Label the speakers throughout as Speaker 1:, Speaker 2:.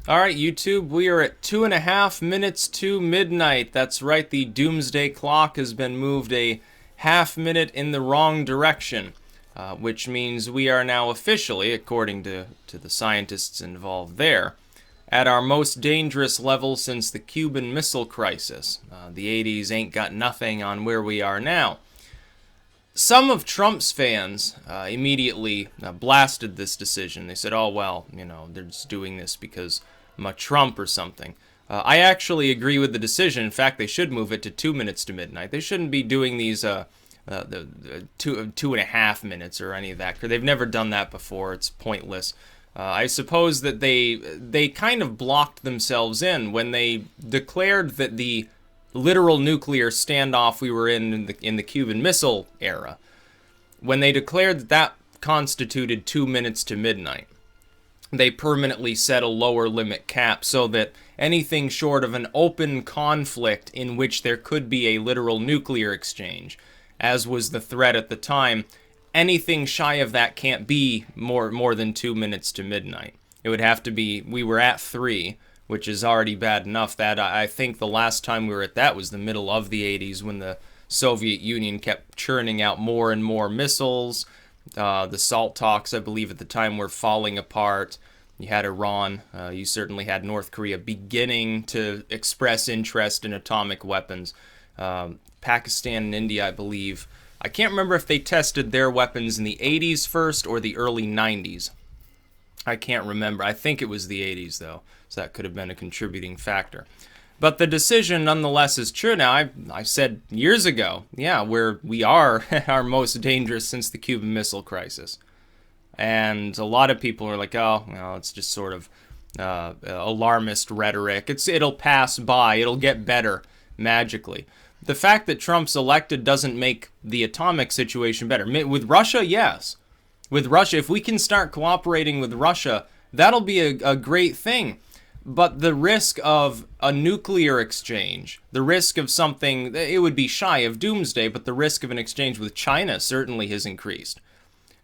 Speaker 1: All right, YouTube, we are at 2.5 minutes to midnight. That's right, the Doomsday Clock has been moved a half minute in the wrong direction, which means we are now officially, according to the scientists involved there, at our most dangerous level since the Cuban Missile Crisis. The 80s ain't got nothing on where we are now. Some of Trump's fans immediately blasted this decision. They said, oh, well, they're just doing this because I'm a Trump or something. I actually agree with the decision. In fact, they should move it to 2 minutes to midnight. They shouldn't be doing these the 2.5 minutes or any of that, because they've never done that before. It's pointless. I suppose that they kind of blocked themselves in when they declared that the literal nuclear standoff we were in the Cuban Missile era, when they declared that that constituted 2 minutes to midnight, they permanently set a lower limit cap so that anything short of an open conflict in which there could be a literal nuclear exchange, as was the threat at the time, anything shy of that can't be more than 2 minutes to midnight. It would have to be, we were at 3, which is already bad enough. That I think the last time we were at that was the middle of the 80s, when the Soviet Union kept churning out more and more missiles. The SALT talks, I believe, at the time were falling apart. You had Iran. You certainly had North Korea beginning to express interest in atomic weapons. Pakistan and India, I believe. I can't remember if they tested their weapons in the 80s first or the early 90s. I can't remember. I think it was the 80s, though, so that could have been a contributing factor. But the decision, nonetheless, is true. Now, I said years ago, yeah, we are our most dangerous since the Cuban Missile Crisis. And a lot of people are like, oh, well, it's just sort of alarmist rhetoric. It'll pass by. It'll get better magically. The fact that Trump's elected doesn't make the atomic situation better. With Russia, yes. With Russia, if we can start cooperating with Russia, that'll be a great thing. But the risk of a nuclear exchange, the risk of something, it would be shy of doomsday, but the risk of an exchange with China certainly has increased.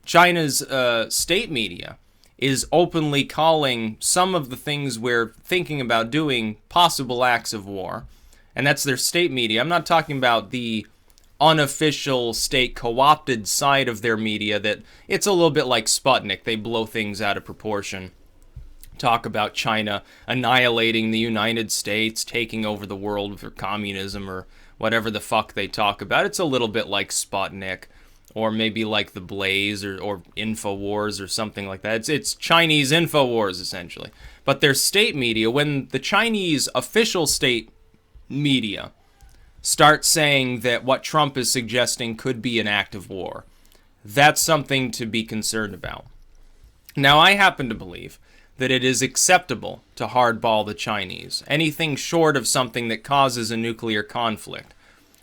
Speaker 1: China's state media is openly calling some of the things we're thinking about doing possible acts of war. And that's their state media. I'm not talking about the unofficial state co-opted side of their media that it's a little bit like Sputnik. They blow things out of proportion. Talk about China annihilating the United States, taking over the world for communism or whatever the fuck they talk about. It's a little bit like Sputnik, or maybe like the Blaze or InfoWars or something like that. It's Chinese InfoWars, essentially. But their state media, when the Chinese official state media start saying that what Trump is suggesting could be an act of war, that's something to be concerned about. Now, I happen to believe that it is acceptable to hardball the Chinese. Anything short of something that causes a nuclear conflict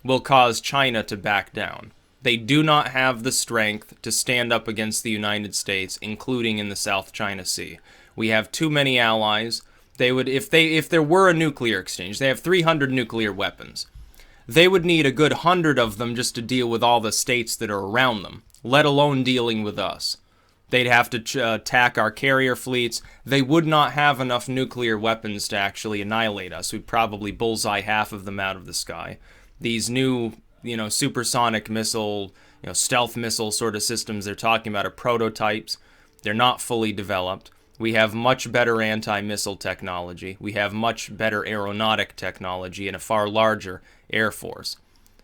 Speaker 1: will cause China to back down. They do not have the strength to stand up against the United States, including in the South China Sea. We have too many allies. They would, if there were a nuclear exchange, they have 300 nuclear weapons. They would need a good 100 of them just to deal with all the states that are around them, let alone dealing with us. They'd have to attack our carrier fleets. They would not have enough nuclear weapons to actually annihilate us. We'd probably bullseye half of them out of the sky. These new, supersonic missile, stealth missile sort of systems they're talking about are prototypes. They're not fully developed. We have much better anti-missile technology. We have much better aeronautic technology and a far larger air force.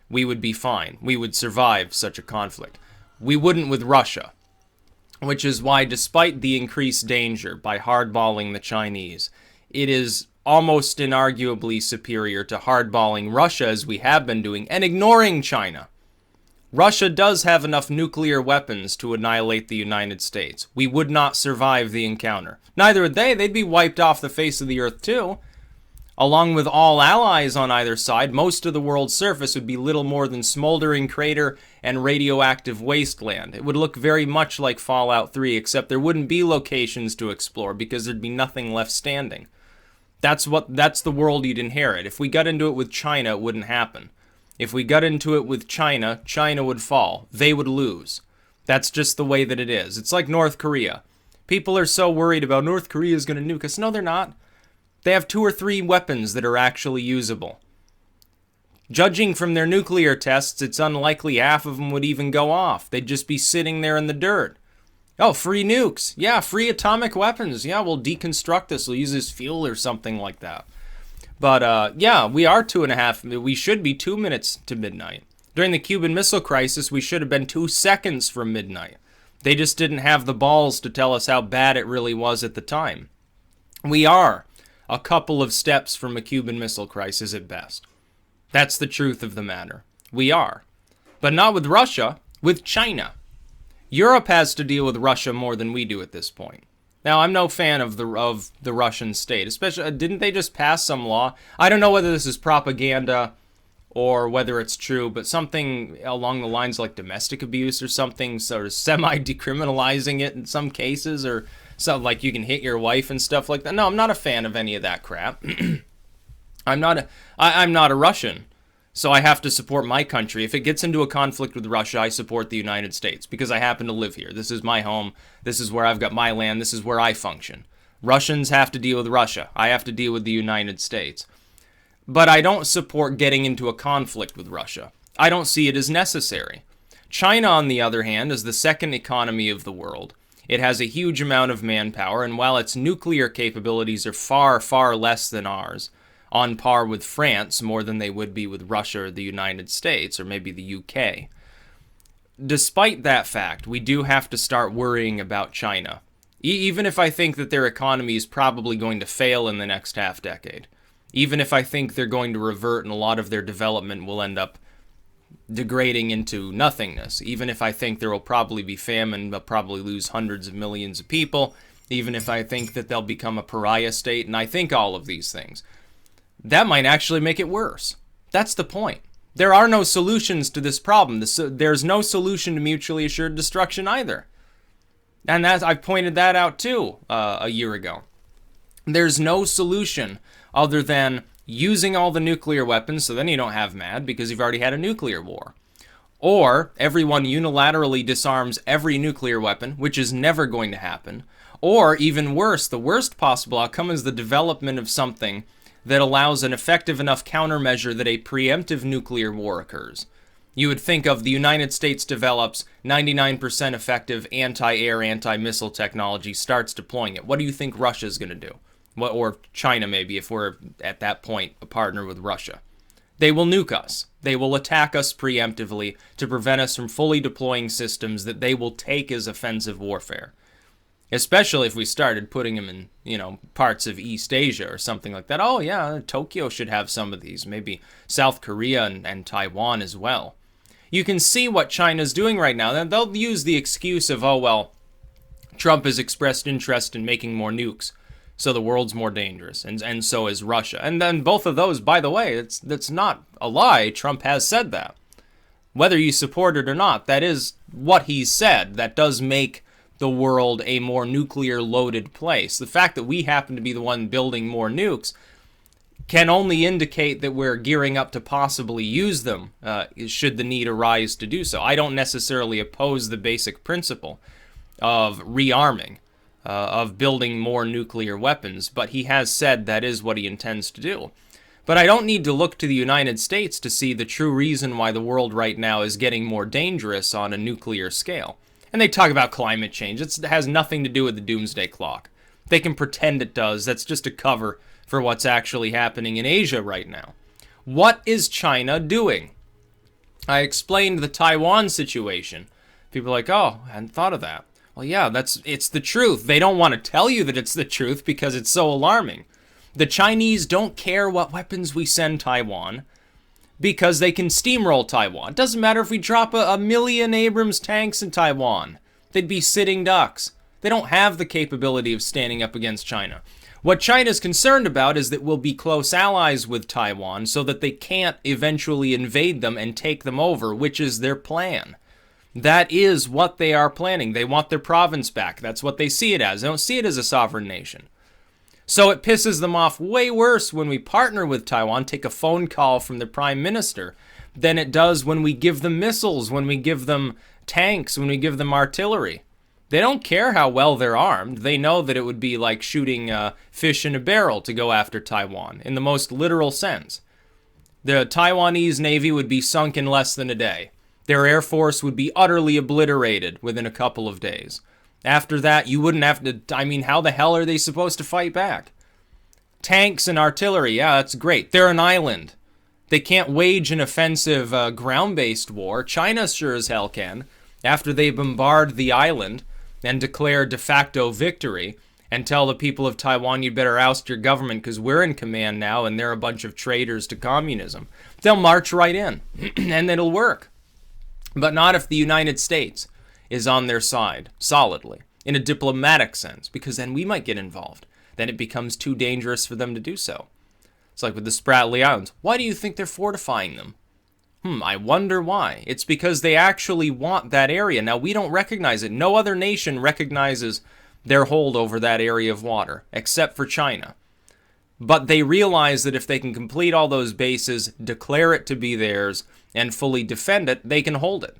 Speaker 1: We would be fine. We would survive such a conflict. We wouldn't with Russia, which is why, despite the increased danger by hardballing the Chinese, it is almost inarguably superior to hardballing Russia, as we have been doing, and ignoring China. Russia does have enough nuclear weapons to annihilate the United States. We would not survive the encounter. Neither would they. They'd be wiped off the face of the earth too. Along with all allies on either side, most of the world's surface would be little more than smoldering crater and radioactive wasteland. It would look very much like Fallout 3, except there wouldn't be locations to explore because there'd be nothing left standing. That's the world you'd inherit. If we got into it with China, it wouldn't happen. If we got into it with China, China would fall. They would lose. That's just the way that it is. It's like North Korea. People are so worried about North Korea is going to nuke us. No, they're not. They have 2 or 3 weapons that are actually usable. Judging from their nuclear tests, it's unlikely half of them would even go off. They'd just be sitting there in the dirt. Oh, free nukes. Yeah, free atomic weapons. Yeah, we'll deconstruct this. We'll use this fuel or something like that. But, yeah, we are 2.5. We should be 2 minutes to midnight. During the Cuban Missile Crisis, we should have been 2 seconds from midnight. They just didn't have the balls to tell us how bad it really was at the time. We are a couple of steps from a Cuban Missile Crisis at best. That's the truth of the matter. We are. But not with Russia, with China. Europe has to deal with Russia more than we do at this point. Now, I'm no fan of the Russian state. Especially, didn't they just pass some law? I don't know whether this is propaganda or whether it's true, but something along the lines like domestic abuse or something, sort of semi-decriminalizing it in some cases, or something like you can hit your wife and stuff like that. No, I'm not a fan of any of that crap. I'm not a Russian, so I have to support my country. If it gets into a conflict with Russia, I support the United States because I happen to live here. This is my home. This is where I've got my land. This is where I function. Russians have to deal with Russia. I have to deal with the United States. But I don't support getting into a conflict with Russia. I don't see it as necessary. China, on the other hand, is the second economy of the world. It has a huge amount of manpower, and while its nuclear capabilities are far, far less than ours, on par with France, more than they would be with Russia or the United States, or maybe the UK. Despite that fact, we do have to start worrying about China, even if I think that their economy is probably going to fail in the next half-decade. Even if I think they're going to revert and a lot of their development will end up degrading into nothingness. Even if I think there will probably be famine, they'll probably lose hundreds of millions of people. Even if I think that they'll become a pariah state, and I think all of these things. That might actually make it worse. That's the point. There are no solutions to this problem. There's no solution to mutually assured destruction either. And I pointed that out too a year ago. There's no solution other than using all the nuclear weapons, so then you don't have MAD because you've already had a nuclear war. Or everyone unilaterally disarms every nuclear weapon, which is never going to happen. Or even worse, the worst possible outcome is the development of something that allows an effective enough countermeasure that a preemptive nuclear war occurs. You would think of the United States develops 99% effective anti-air, anti-missile technology, starts deploying it. What do you think Russia's going to do? Or China maybe, if we're at that point a partner with Russia. They will nuke us. They will attack us preemptively to prevent us from fully deploying systems that they will take as offensive warfare. Especially if we started putting them in, parts of East Asia or something like that. Oh, yeah, Tokyo should have some of these. Maybe South Korea and Taiwan as well. You can see what China's doing right now. They'll use the excuse of, oh, well, Trump has expressed interest in making more nukes, so the world's more dangerous, and so is Russia. And then both of those, by the way, that's not a lie. Trump has said that. Whether you support it or not, that is what he's said. That does make the world a more nuclear-loaded place. The fact that we happen to be the one building more nukes can only indicate that we're gearing up to possibly use them should the need arise to do so. I don't necessarily oppose the basic principle of rearming, of building more nuclear weapons, but he has said that is what he intends to do. But I don't need to look to the United States to see the true reason why the world right now is getting more dangerous on a nuclear scale. And they talk about climate change. It has nothing to do with the Doomsday Clock. They can pretend it does. That's just a cover for what's actually happening in Asia right now. What is China doing? I explained the Taiwan situation. People are like, oh, I hadn't thought of that. Well, yeah, it's the truth. They don't want to tell you that it's the truth because it's so alarming. The Chinese don't care what weapons we send Taiwan because they can steamroll Taiwan. It doesn't matter if we drop a million Abrams tanks in Taiwan. They'd be sitting ducks. They don't have the capability of standing up against China. What China's concerned about is that we'll be close allies with Taiwan so that they can't eventually invade them and take them over, which is their plan. That is what they are planning. They want their province back. That's what they see it as. They don't see it as a sovereign nation. So it pisses them off way worse when we partner with Taiwan, take a phone call from the prime minister, than it does when we give them missiles, when we give them tanks, when we give them artillery. They don't care how well they're armed. They know that it would be like shooting fish in a barrel to go after Taiwan, in the most literal sense. The Taiwanese Navy would be sunk in less than a day. Their Air Force would be utterly obliterated within a couple of days. After that, you wouldn't have to... I mean, how the hell are they supposed to fight back? Tanks and artillery, yeah, that's great. They're an island. They can't wage an offensive ground-based war. China sure as hell can. After they bombard the island and declare de facto victory and tell the people of Taiwan, you'd better oust your government because we're in command now and they're a bunch of traitors to communism. They'll march right in and it'll work. But not if the United States is on their side, solidly, in a diplomatic sense, because then we might get involved. Then it becomes too dangerous for them to do so. It's like with the Spratly Islands. Why do you think they're fortifying them? I wonder why. It's because they actually want that area. Now, we don't recognize it. No other nation recognizes their hold over that area of water, except for China. But they realize that if they can complete all those bases, declare it to be theirs, and fully defend it, they can hold it.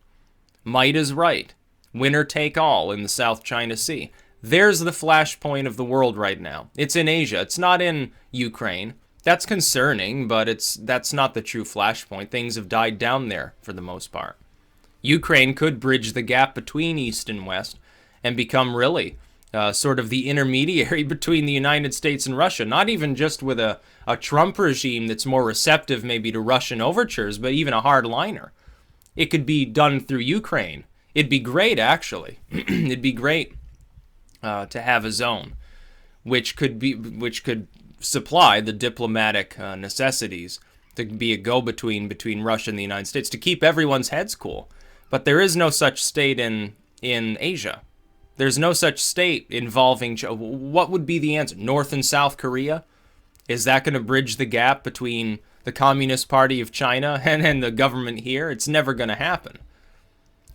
Speaker 1: Might is right. Winner take all in the South China Sea. There's the flashpoint of the world right now. It's in Asia. It's not in Ukraine. That's concerning, but that's not the true flashpoint. Things have died down there for the most part. Ukraine could bridge the gap between East and West and become really sort of the intermediary between the United States and Russia. Not even just with a Trump regime that's more receptive maybe to Russian overtures, but even a hardliner. It could be done through Ukraine. It'd be great, actually. It'd be great to have a zone which could supply the diplomatic necessities to be a go-between between Russia and the United States to keep everyone's heads cool. But there is no such state in Asia. There's no such state involving... What would be the answer? North and South Korea? Is that going to bridge the gap between the Communist Party of China and the government here? It's never going to happen.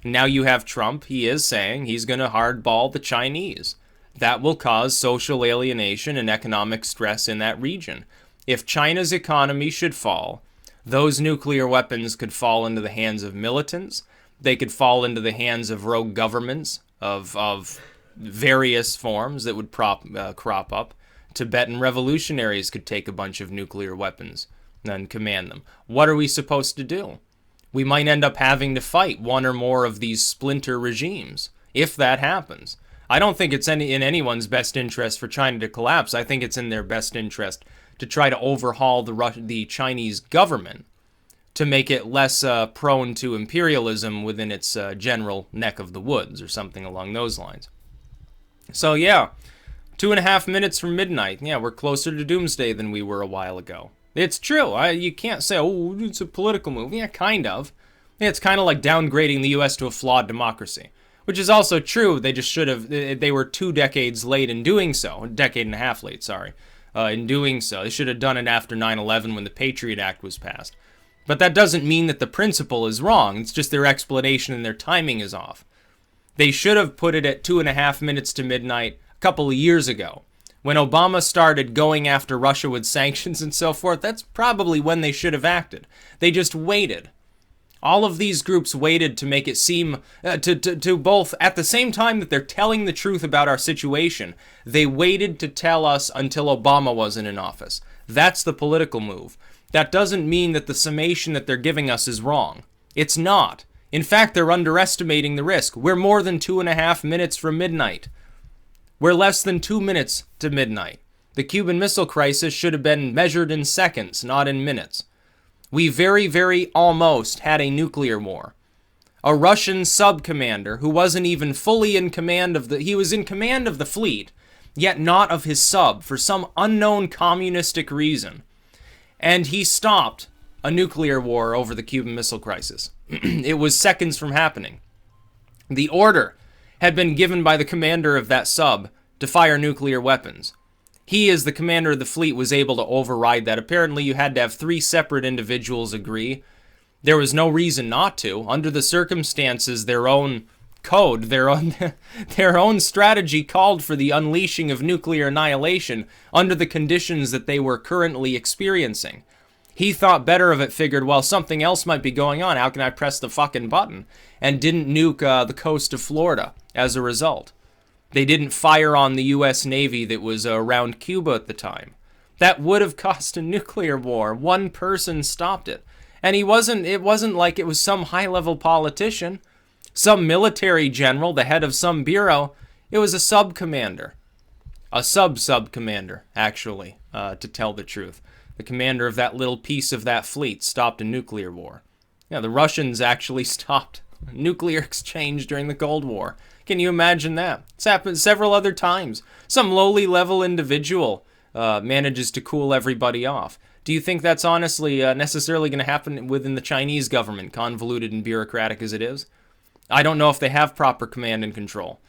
Speaker 1: Now you have Trump. He is saying he's going to hardball the Chinese. That will cause social alienation and economic stress in that region. If China's economy should fall, those nuclear weapons could fall into the hands of militants. They could fall into the hands of rogue governments of various forms that would crop up. Tibetan revolutionaries could take a bunch of nuclear weapons and command them. What are we supposed to do? We might end up having to fight one or more of these splinter regimes, if that happens. I don't think it's in anyone's best interest for China to collapse. I think it's in their best interest to try to overhaul the Chinese government to make it less prone to imperialism within its general neck of the woods or something along those lines. So yeah, 2.5 minutes from midnight. Yeah, we're closer to doomsday than we were a while ago. It's true. You can't say, oh, it's a political move. Yeah, kind of. Yeah, it's kind of like downgrading the U.S. to a flawed democracy. Which is also true. They just should have... They were 2 decades late in doing so. A decade and a half late, sorry. In doing so. They should have done it after 9/11 when the Patriot Act was passed. But that doesn't mean that the principle is wrong. It's just their explanation and their timing is off. They should have put it at 2.5 minutes to midnight a couple of years ago. When Obama started going after Russia with sanctions and so forth, that's probably when they should have acted. They just waited. All of these groups waited to make it seem, to both, at the same time that they're telling the truth about our situation, they waited to tell us until Obama wasn't in office. That's the political move. That doesn't mean that the summation that they're giving us is wrong. It's not. In fact, they're underestimating the risk. We're more than 2.5 minutes from midnight. We're less than 2 minutes to midnight. The Cuban Missile Crisis should have been measured in seconds, not in minutes. We very, very almost had a nuclear war. A Russian sub-commander who wasn't even fully in command of he was in command of the fleet, yet not of his sub for some unknown communistic reason. And he stopped a nuclear war over the Cuban Missile Crisis. It was seconds from happening. The order had been given by the commander of that sub to fire nuclear weapons. He, as the commander of the fleet, was able to override that. Apparently, you had to have 3 separate individuals agree. There was no reason not to. Under the circumstances, their own code, their own strategy called for the unleashing of nuclear annihilation under the conditions that they were currently experiencing. He thought better of it, figured, well, something else might be going on. How can I press the fucking button? And didn't nuke the coast of Florida as a result. They didn't fire on the U.S. Navy that was around Cuba at the time. That would have caused a nuclear war. One person stopped it. And it wasn't like it was some high-level politician, some military general, the head of some bureau. It was a sub-commander. A sub-commander, actually, to tell the truth. The commander of that little piece of that fleet stopped a nuclear war. Yeah, the Russians actually stopped nuclear exchange during the Cold War. Can you imagine that? It's happened several other times. Some lowly level individual manages to cool everybody off. Do you think that's honestly necessarily going to happen within the Chinese government, convoluted and bureaucratic as it is? I don't know if they have proper command and control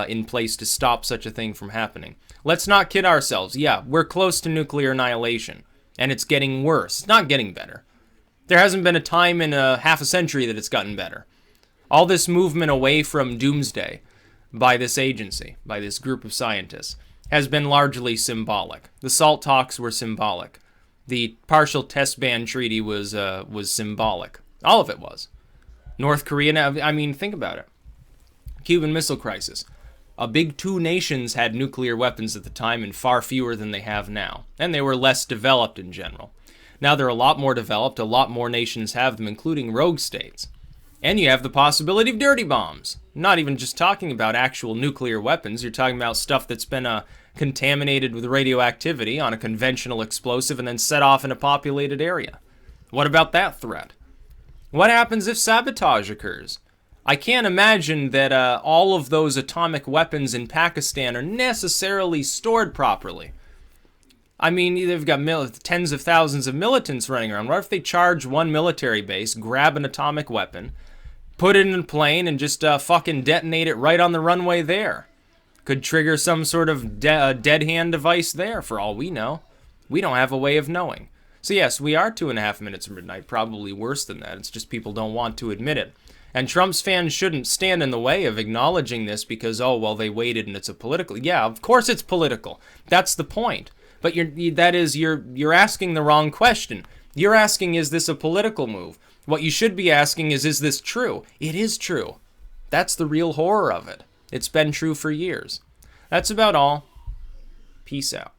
Speaker 1: in place to stop such a thing from happening. Let's not kid ourselves. Yeah, we're close to nuclear annihilation, and it's getting worse. It's not getting better. There hasn't been a time in half a century that it's gotten better. All this movement away from doomsday by this agency, by this group of scientists, has been largely symbolic. The SALT talks were symbolic. The partial test ban treaty was symbolic. All of it was. North Korea, I mean, think about it. Cuban Missile Crisis. A big two nations had nuclear weapons at the time and far fewer than they have now. And they were less developed in general. Now they're a lot more developed, a lot more nations have them, including rogue states. And you have the possibility of dirty bombs. Not even just talking about actual nuclear weapons, you're talking about stuff that's been contaminated with radioactivity on a conventional explosive and then set off in a populated area. What about that threat? What happens if sabotage occurs? I can't imagine that all of those atomic weapons in Pakistan are necessarily stored properly. I mean, they've got tens of thousands of militants running around. What if they charge one military base, grab an atomic weapon, put it in a plane, and just fucking detonate it right on the runway there? Could trigger some sort of dead hand device there, for all we know. We don't have a way of knowing. So yes, we are 2.5 minutes from midnight, probably worse than that. It's just people don't want to admit it. And Trump's fans shouldn't stand in the way of acknowledging this because, oh, well, they waited and it's a political. Yeah, of course it's political. That's the point. But you're asking the wrong question. You're asking, is this a political move? What you should be asking is this true? It is true. That's the real horror of it. It's been true for years. That's about all. Peace out.